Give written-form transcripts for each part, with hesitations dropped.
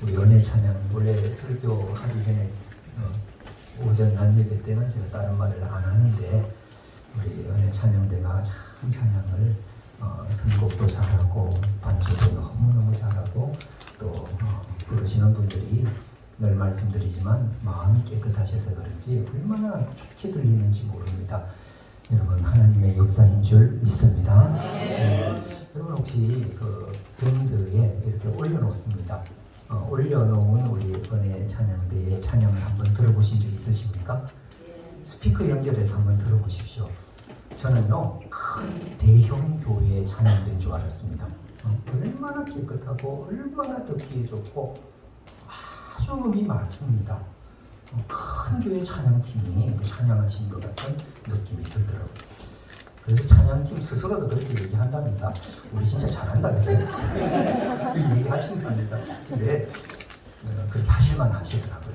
우리 은혜 찬양 원래 설교하기 전에 오전 난 예배 때는 제가 다른 말을 안 하는데 우리 은혜 찬양대가 참 찬양을 선곡도 잘하고 반주도 너무너무 잘하고 또 부르시는 분들이 늘 말씀드리지만 마음이 깨끗하셔서 그런지 얼마나 좋게 들리는지 모릅니다. 여러분 하나님의 역사인 줄 믿습니다. 여러분 혹시 그 밴드에 이렇게 올려놓습니다. 올려놓은 우리 은혜 찬양대의 찬양을 한번 들어보신 적 있으십니까? 스피커 연결해서 한번 들어보십시오. 저는요 큰 대형 교회의 찬양대인 줄 알았습니다. 얼마나 깨끗하고 얼마나 듣기 좋고 아주 음이 많습니다. 큰 교회 찬양팀이 찬양하신 것 같은 느낌이 들더라고요. 그래서 찬양팀 스스로도 그렇게 얘기한답니다. 우리 진짜 잘한다 그래서 얘기하십니다. 근데 그렇게 하실만 하시더라고요.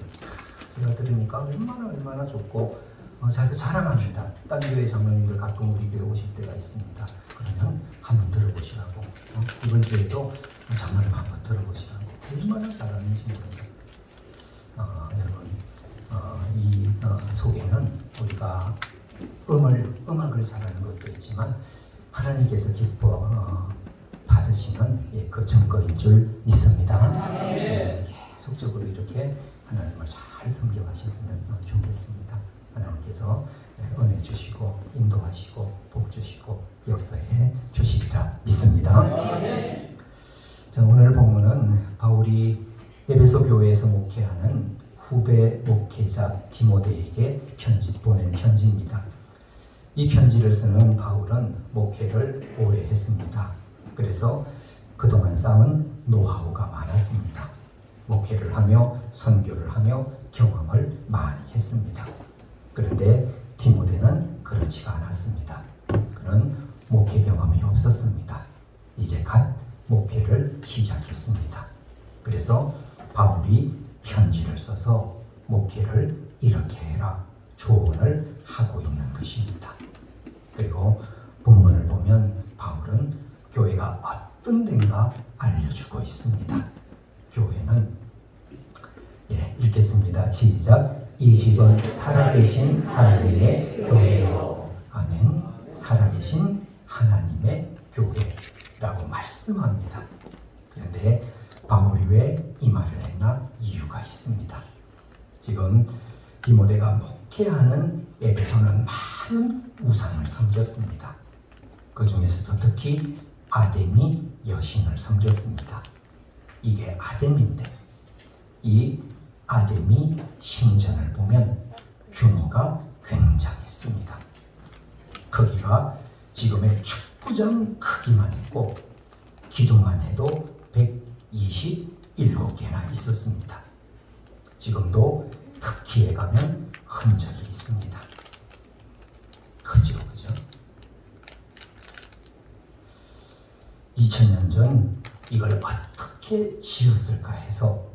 제가 들으니까 얼마나 좋고 자기가 자랑합니다. 딴 교회 장로님들 가끔 우리 교회 오실 때가 있습니다. 그러면 한번 들어보시라고 이번 주에도 장로님 한번 들어보시라고 얼마나 잘하는지 모릅니다. 여러분 이 속에는 우리가 음악을 잘하는 것도 있지만 하나님께서 기뻐 받으시는 그 증거인 줄 믿습니다. 계속적으로 이렇게 하나님을 잘 섬겨가셨으면 좋겠습니다. 하나님께서 은혜 주시고 인도하시고 복 주시고 역사해 주시리라 믿습니다. 자, 오늘 본문은 바울이 에베소 교회에서 목회하는 후배 목회자 디모데에게 보낸 편지입니다. 이 편지를 쓰는 바울은 목회를 오래 했습니다. 그래서 그동안 쌓은 노하우가 많았습니다. 목회를 하며 선교를 하며 경험을 많이 했습니다. 그런데 디모데는 그렇지가 않았습니다. 그는 목회 경험이 없었습니다. 이제 갓 목회를 시작했습니다. 그래서 바울이 편지를 써서 목회를 이렇게 해라 조언을 하고 있는 것입니다. 그리고 본문을 보면 바울은 교회가 어떤 데인가 알려주고 있습니다. 교회는 읽겠습니다. 시작. 이 집은 살아계신 하나님의 교회요. 아멘. 살아계신 하나님의 교회라고 말씀합니다. 그런데 바울이 왜 이 말을 했나? 이유가 있습니다. 지금 디모데가 목회하는 에베소는 많은 우상을 섬겼습니다. 그 중에서도 특히 아데미 여신을 섬겼습니다. 이게 아데미인데 이 아데미 신전을 보면 규모가 굉장했습니다. 크기가 지금의 축구장 크기만 했고 기둥만 해도 127개나 있었습니다. 지금도 터키에 가면 흔적이 있습니다. 크죠, 그죠? 2000년 전 이걸 어떻게 지었을까 해서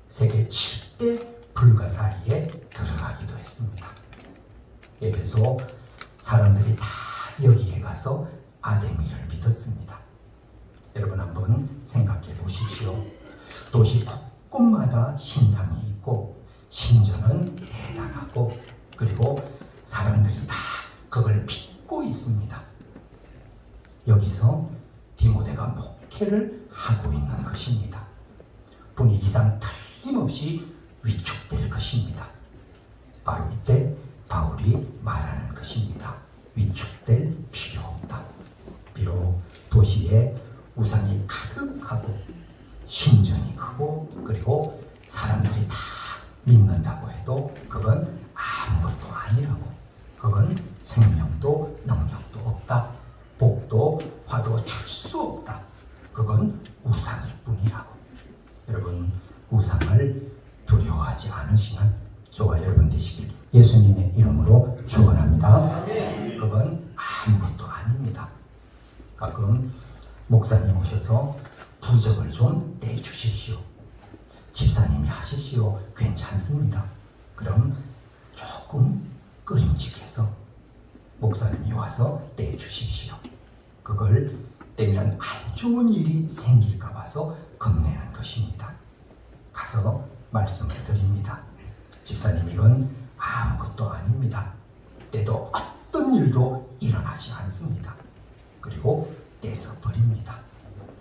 세계 7대 불가 사이에 들어가기도 했습니다. 에베소 사람들이 다 여기에 가서 아데미를 믿었습니다. 여러분 한번 생각해 보십시오. 도시 곳곳마다 신상이 있고 신전은 대단하고 그리고 사람들이 다 그걸 믿고 있습니다. 여기서 디모데가 목회를 하고 있는 것입니다. 분위기상 틀림없이 위축될 것입니다. 바로 이때 바울이 말하는 것입니다. 위축될 필요 없다. 비록 도시에 우상이 가득하고 신전이 크고 그리고 사람들이 다 믿는다고 해도 그건 아무것도 아니라고. 그건 생명도 능력도 없다. 복도 화도 줄 수 없다. 그건 우상일 뿐이라고. 여러분 우상을 두려워하지 않으시는 저와 여러분 되시길 예수님의 이름으로 축원합니다. 그건 아무것도 아닙니다. 가끔 목사님 오셔서 부적을 좀 떼주십시오. 집사님이 하십시오. 괜찮습니다. 그럼 조금 끄림직해서 목사님이 와서 떼주십시오. 그걸 떼면 안 좋은 일이 생길까 봐서 겁내는 것입니다. 가서 말씀을 드립니다. 집사님, 이건 아무것도 아닙니다. 때도 어떤 일도 일어나지 않습니다. 그리고 떼서 버립니다.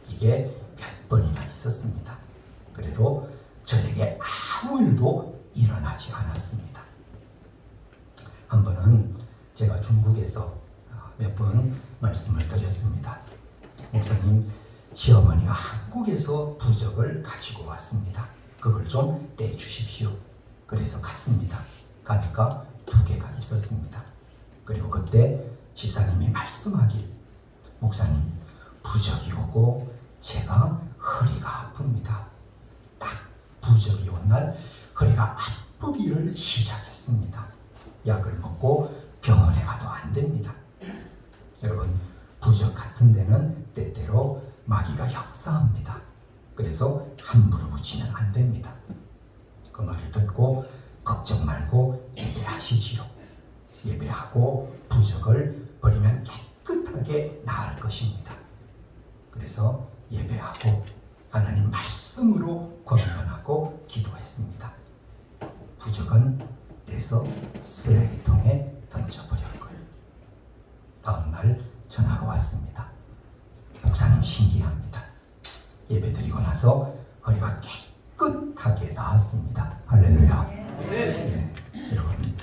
이게 몇 번이나 있었습니다. 그래도 저에게 아무 일도 일어나지 않았습니다. 한 번은 제가 중국에서 몇 번 말씀을 드렸습니다. 목사님, 시어머니가 한국에서 부적을 가지고 왔습니다. 그걸 좀 떼주십시오. 그래서 갔습니다. 가니까 2개가 있었습니다. 그리고 그때 집사님이 말씀하길, 목사님, 부적이 오고 제가 허리가 아픕니다. 딱 부적이 온 날 허리가 아프기를 시작했습니다. 약을 먹고 병원에 가도 안 됩니다. 여러분, 부적 같은 데는 때때로 마귀가 역사합니다. 그래서 함부로 붙이면 안 됩니다. 그 말을 듣고 걱정 말고 예배하시지요. 예배하고 부적을 버리면 깨끗하게 나을 것입니다. 그래서 예배하고 하나님 말씀으로 권면하고 기도했습니다. 부적은 떼서 쓰레기통에 던져버렸고요. 다음날 전화가 왔습니다. 목사님, 신기합니다. 예배드리고 나서 허리가 깨끗하게 나았습니다. 할렐루야. 예, 여러분,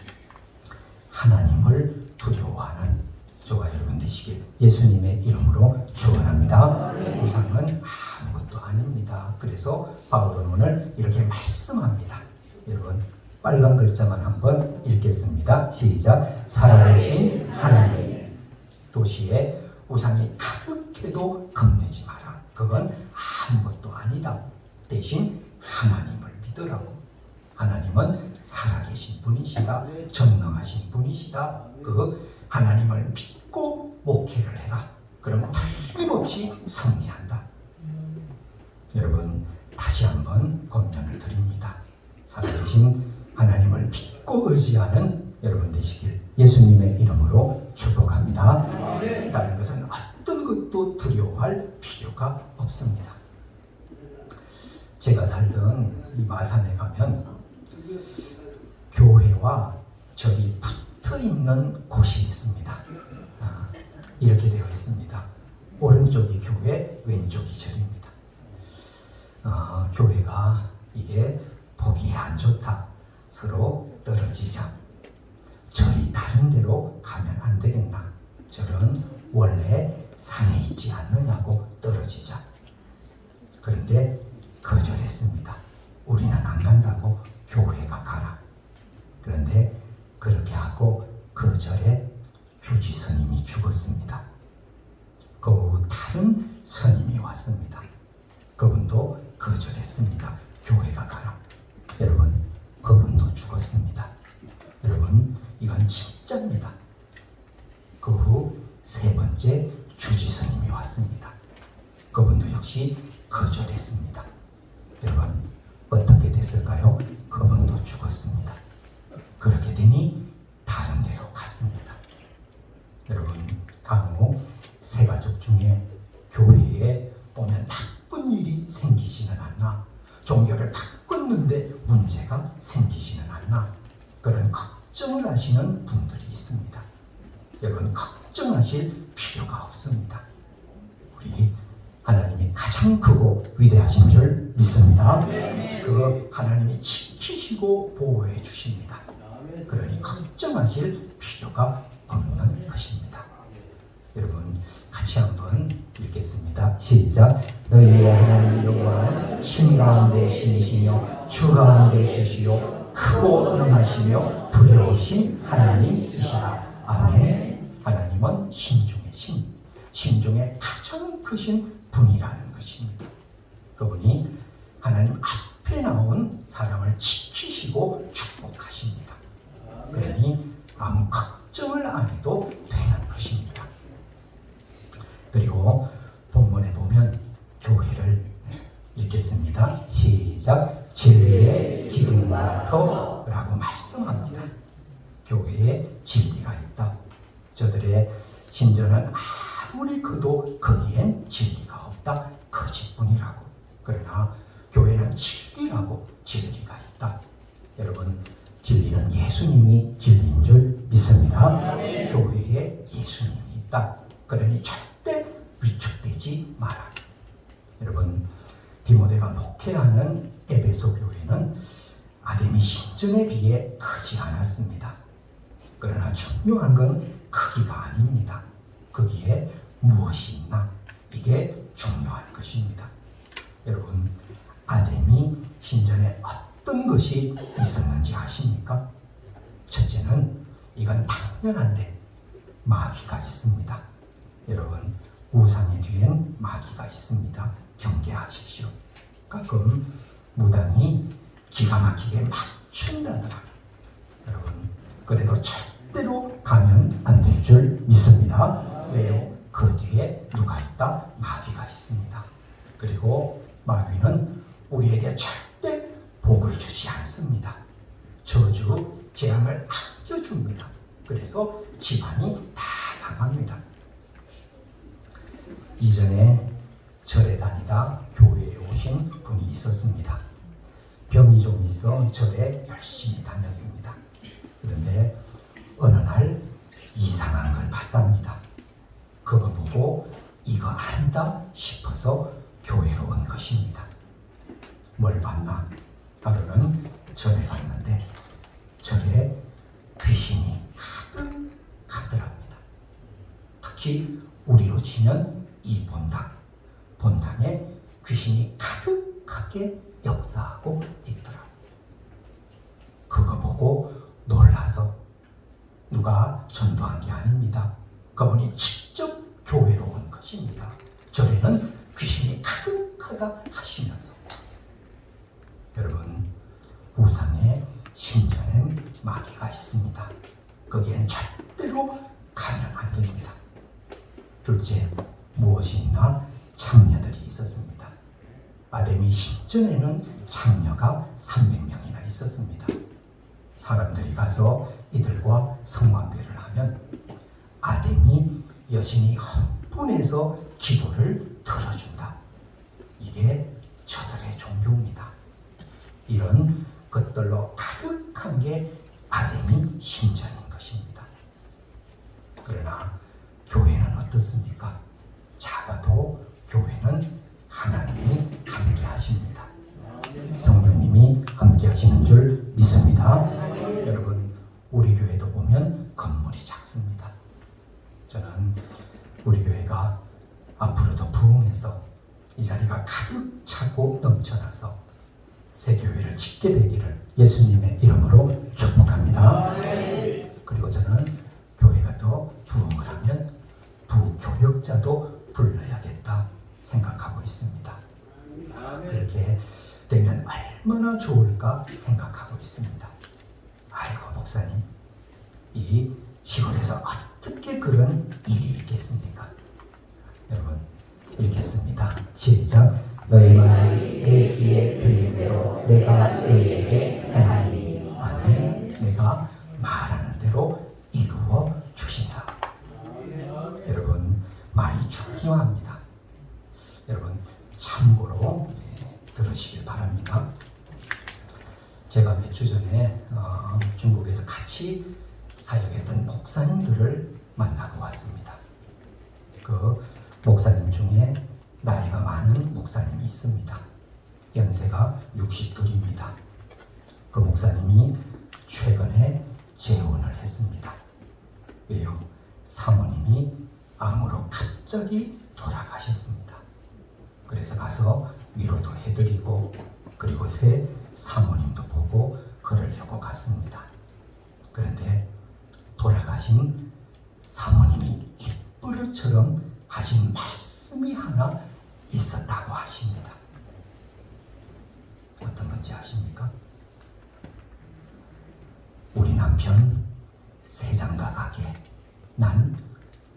하나님을 두려워하는 저와 여러분 되시길 예수님의 이름으로 축원합니다. 우상은 아무것도 아닙니다. 그래서 바울은 오늘 이렇게 말씀합니다. 여러분, 빨간 글자만 한번 읽겠습니다. 시작. 살아계신 하나님. 도시에 우상이 가득해도 겁내지 마라. 그건 아무것도 아니다. 대신 하나님을 믿으라고. 하나님은 살아계신 분이시다. 전능하신 분이시다. 그 하나님을 믿고 목회를 해라. 그럼 틀림없이 승리한다. 여러분, 다시 한번 권면을 드립니다. 살아계신 하나님을 믿고 의지하는 여러분 되시길 예수님의 이름으로 축복합니다. 다른 것은 어떤 것도 두려워할 필요가 없습니다. 제가 살던 이 마산에 가면 교회와 절이 붙어 있는 곳이 있습니다. 이렇게 되어 있습니다. 오른쪽이 교회, 왼쪽이 절입니다. 교회가 이게 보기 안 좋다. 서로 떨어지자. 절이 다른 데로 가면 안 되겠나. 절은 원래 산에 있지 않느냐고 떨어지자. 그런데 거절했습니다. 우리는 안 간다고, 교회가 가라. 그런데 그렇게 하고 그 절에 주지 스님이 죽었습니다. 그 후 다른 스님이 왔습니다. 그분도 거절했습니다. 교회가 가라. 여러분, 그분도 죽었습니다. 여러분, 이건 진짜입니다. 그 후 3번째 주지 스님이 왔습니다. 그분도 역시 거절했습니다. 여러분, 어떻게 됐을까요? 그분도 죽었습니다. 그렇게 되니 다른 데로 갔습니다. 여러분, 간혹 새가족 중에 교회에 오면 나쁜 일이 생기지는 않나? 종교를 바꿨는데 문제가 생기지는 않나? 그런 걱정을 하시는 분들이 있습니다. 여러분, 걱정하실 필요가 없습니다. 우리 하나님이 가장 크고 위대하신 줄 믿습니다. 그 하나님이 지키시고 보호해 주십니다. 그러니 걱정하실 필요가 없는 것입니다. 여러분, 같이 한번 읽겠습니다. 시작. 너희의 하나님 여호와는 신 가운데 신이시며 주 가운데 주시요 크고 능하시며 두려우신 하나님이시라. 아멘. 하나님은 신 중의 신, 신 중에 가장 크신 분이라는 것입니다. 그분이 하나님 앞에 나온 사람을 지키시고 축복하십니다. 그러니 아무 걱정을 안 해도 되는 것입니다. 그리고 본문에 보면 교회를 읽겠습니다. 시작. 진리의 기둥과 터라고 말씀합니다. 교회에 진리가 있다. 저들의 신전은 아무리 커도 거기엔 진리가 없다. 거짓뿐이라고. 그러나 교회는 진리라고 진리가 있다. 여러분, 진리는 예수님이 진리인 줄 믿습니다. 교회에 예수님이 있다. 그러니 절대 위축되지 마라. 여러분, 디모데가 목회하는 에베소 교회는 아데미 신전에 비해 크지 않았습니다. 그러나 중요한 건 크기가 아닙니다. 거기에 무엇이 있나? 이게 중요한 것입니다. 여러분, 아데미 신전에 어떤 것이 있었는지 아십니까? 첫째는 이건 당연한데 마귀가 있습니다. 여러분, 우상의 뒤엔 마귀가 있습니다. 경계하십시오. 가끔 무당이 기가 막히게 맞춘다더라. 여러분, 그래도 절대로 가면 안 될 줄 믿습니다. 왜요? 그 뒤에 누가 있다? 마귀가 있습니다. 그리고 마귀는 우리에게 절대 복을 주지 않습니다. 저주, 재앙을 안겨줍니다. 그래서 집안이 다 망합니다. 이전에 절에 다니다 교회에 오신 분이 있었습니다. 병이 좀 있어 절에 열심히 다녔습니다. 그런데 어느 날 이상한 걸 봤답니다. 그거 보고 이거 아니다 싶어서 교회로 온 것입니다. 뭘 봤나? 하루는 절에 갔는데 절에 귀신이 가득하더랍니다. 특히 우리로 치면 이 본당에 귀신이 가득하게 역사하고 있더라. 그거 보고 놀라서 누가 전도한 게 아닙니다. 그분이 직접 교회로 온 것입니다. 절에는 귀신이 가득하다 하시면서. 여러분, 우상의 신전엔 마귀가 있습니다. 거기엔 절대로 가면 안 됩니다. 둘째, 무엇이 있나? 창녀들이 있었습니다. 아데미 신전에는 창녀가 300명이나 있었습니다. 사람들이 가서 이들과 성관계를 하면 아데미 여신이 흥분해서 기도를 들어준다. 이게 저들의 종교입니다. 이런 것들로 가득한 게 아데미 신전인 것입니다. 그러나 교회는 어떻습니까? 작아도 교회는 하나님이 함께 하십니다. 성령님이 함께 하시는 줄 믿습니다. 여러분, 우리 교회도 보면 건물이 작습니다. 저는 우리 교회가 앞으로도 부흥해서 이 자리가 가득 차고 넘쳐나서 새 교회를 짓게 되기를 예수님의 이름으로 축복합니다. 그리고 저는 교회가 더 부흥을 하면 부교역자도 불러야겠다 생각하고 있습니다. 그렇게 되면 얼마나 좋을까 생각하고 있습니다. 아이고, 목사님, 이 시골에서 어떻게 그런 일이 있겠습니까? 여러분, 읽겠습니다. 시작. 너희 말이 내 귀에 들린 대로 내가 너희에게 행하리니. 아멘. 내가 말하는 대로 이루어 주신다. 여러분, 말이 중요합니다. 여러분, 참고로 들으시길 바랍니다. 제가 몇 주 전에 중국에서 같이 사역했던 목사님들을 만나고 왔습니다. 그 목사님 중에 나이가 많은 목사님이 있습니다. 연세가 60돌입니다. 그 목사님이 최근에 재혼을 했습니다. 왜요? 사모님이 암으로 갑자기 돌아가셨습니다. 그래서 가서 위로도 해드리고 그리고 새 사모님도 보고 그러려고 갔습니다. 그런데 돌아가신 사모님이 입버릇처럼 하신 말씀이 하나 있었다고 하십니다. 어떤 건지 아십니까? 우리 남편 세상가 가게 난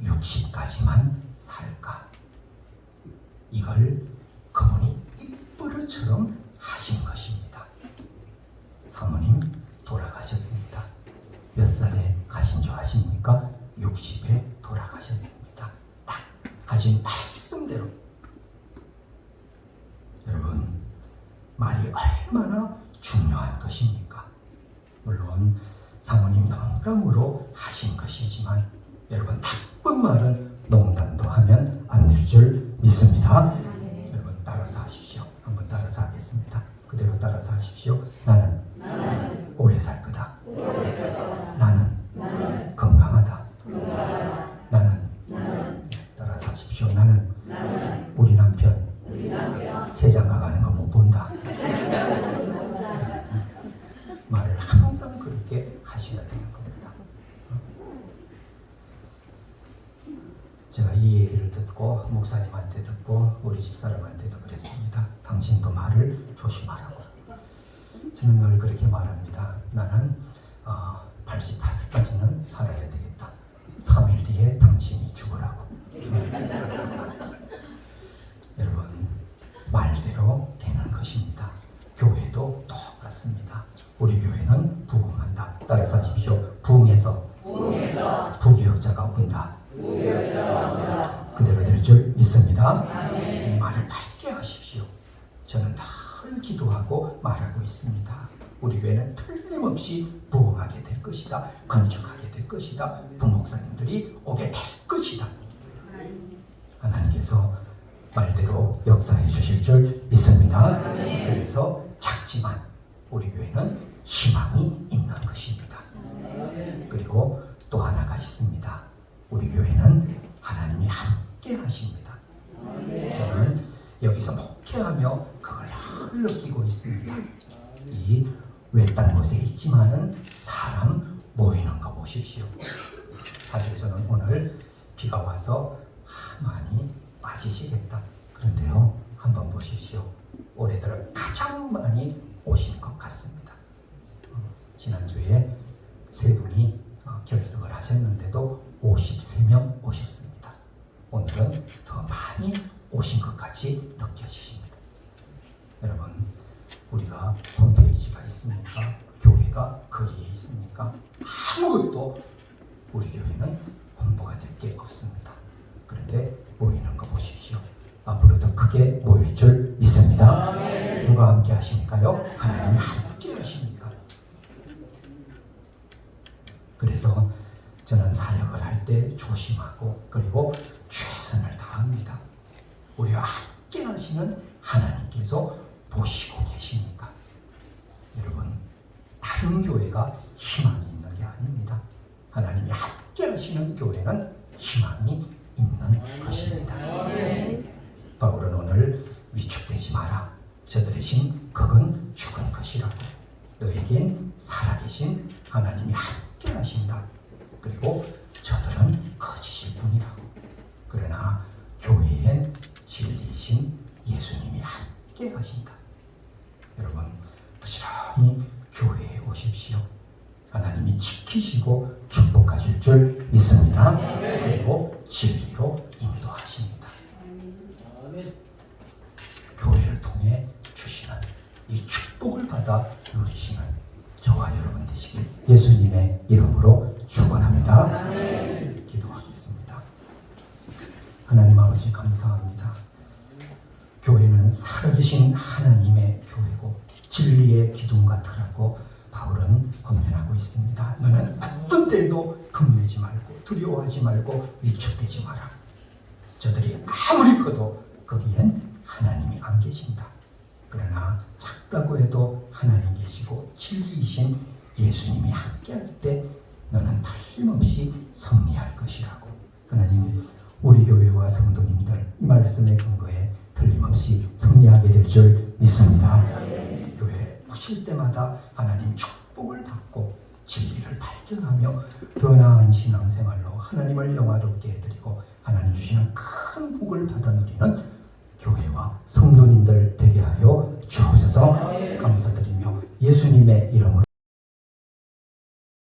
60까지만 살까? 이걸 그분이 입버릇처럼 하신 것입니다. 사모님 돌아가셨습니다. 몇 살에 가신 줄 아십니까? 60에 돌아가셨습니다. 딱 하신 말씀대로. 여러분, 말이 얼마나 중요한 것입니까? 물론 사모님 농담으로 하신 것이지만 여러분, 나쁜 말은 농담도 하면 안 될 줄 믿습니다. 여러분, 따라서 하십시오. 한번 따라서 하겠습니다. 그대로 따라서 하십시오. 나는 오래 살 거다. 나는 건강하다. 나는 따라서 하십시오. 나는 우리 남편 세장가 가는 거 못 본다. 말을 항상 그렇게 하셔야 되는 겁니다. 제가 이 얘기를 듣고 목사님한테 듣고 우리 집사람한테도 그랬습니다. 당신도 말을 조심하라고. 저는 늘 그렇게 말합니다. 나는 85까지는 살아야 되겠다. 3일 뒤에 당신이 죽으라고. 여러분, 말대로 되는 것입니다. 교회도 똑같습니다. 우리 교회는 부흥한다. 따라서 하십시오. 부흥해서 부교역자가 온다. 그대로 될 줄 믿습니다. 말을 밝게 하십시오. 저는 늘 기도하고 말하고 있습니다. 우리 교회는 틀림없이 부흥하게 될 것이다. 건축하게 될 것이다. 부목사님들이 오게 될 것이다. 하나님께서 말대로 역사해 주실 줄 믿습니다. 그래서 작지만 우리 교회는 희망이 있는 것입니다. 그리고 또 하나가 있습니다. 우리 교회는 하나님이 함께 하십니다. 저는 여기서 목회하며 그걸 느끼고 있습니다. 이 외딴 곳에 있지만은 사람 모이는 거 보십시오. 사실 저는 오늘 비가 와서 많이 빠지시겠다. 그런데요, 한번 보십시오. 올해 들어 가장 많이 오신 것 같습니다. 지난주에 세 분이 결석을 하셨는데도 53명 오셨습니다. 오늘은 더 많이 오신 것 같이 느껴지십니다. 여러분, 우리가 홈페이지가 있습니까? 교회가 거리에 있습니까? 아무것도 우리 교회는 홍보가 될 게 없습니다. 그런데 모이는 거 보십시오. 앞으로도 크게 모일 줄 믿습니다. 누가 함께 하십니까요? 하나님이 함께 하십니까? 그래서 저는 사역을 할 때 조심하고 그리고 최선을 다합니다. 우리와 함께 하시는 하나님께서 보시고 계십니까? 여러분, 다른 교회가 희망이 있는 게 아닙니다. 하나님이 함께 하시는 교회는 희망이 있는 것입니다. 바울은 오늘 위축되지 마라. 저들의 심 극은 죽은 것이라고. 너에겐 살아계신 하나님이 함께 하신다. 그리고 저들은 거짓일 뿐이라고. 그러나 교회엔 진리이신 예수님이 함께 하신다. 여러분, 부지런히 교회에 오십시오. 하나님이 지키시고 축복하실 줄 믿습니다. 그리고 진리로 인도하십니다. 교회를 통해 주시는 이 축복을 받아 누리시는 저와 여러분 되시길 예수님의 이름으로 축원합니다. 기도하겠습니다. 하나님 아버지, 감사합니다. 교회는 살아계신 하나님의 교회고 진리의 기둥과 터라고 바울은 권면하고 있습니다. 너는 어떤 때에도 겁내지 말고 두려워하지 말고 위축되지 마라. 저들이 아무리 커도 거기엔 하나님이 안 계신다. 그러나 작다고 해도 하나님 계시고 진리이신 예수님이 함께할 때 너는 틀림없이 승리할 것이라고. 하나님, 우리 교회와 성도님들 이 말씀에 근거해 틀림없이 승리하게 될 줄 믿습니다. 교회 오실 때마다 하나님 축복을 받고 진리를 발견하며 더 나은 신앙생활로 하나님을 영화롭게 해드리고 하나님 주시는 큰 복을 받아 누리는 교회와 성도님들 되게 하여 주옵소서. 감사드리며 예수님의 이름으로